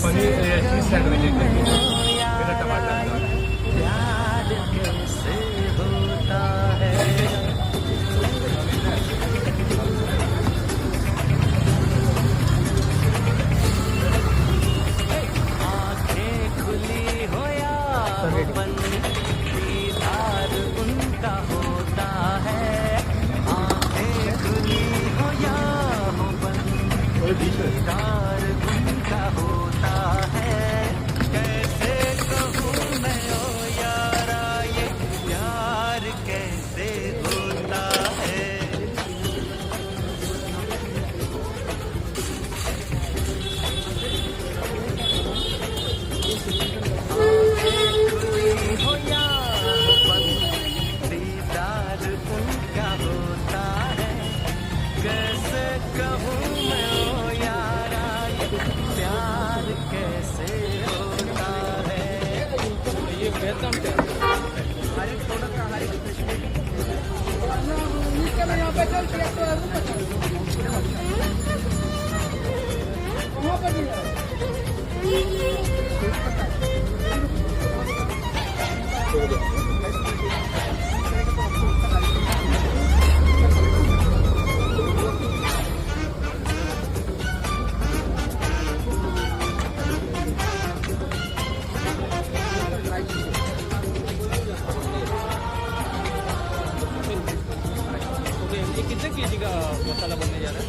Paneer cheese sandwich एक लेंगे बिना टमाटर का। प्यार कैसे होता है। आंखें खुली हो या हो बंद, दीदार उनका होता है। आंखें खुली हो या हो बंद, दीदार उनका होता है। कैसे कहूँ मैं ओ यारा ये प्यार कैसे होता है। खुली हो या हो बंद, दीदार उनका होता है। कैसे कहूँ मैं ओ यारा ये प्यार कैसे होता है। ये वेलकम क्या ये कितने केजी का मसाला बनने जा रहा है?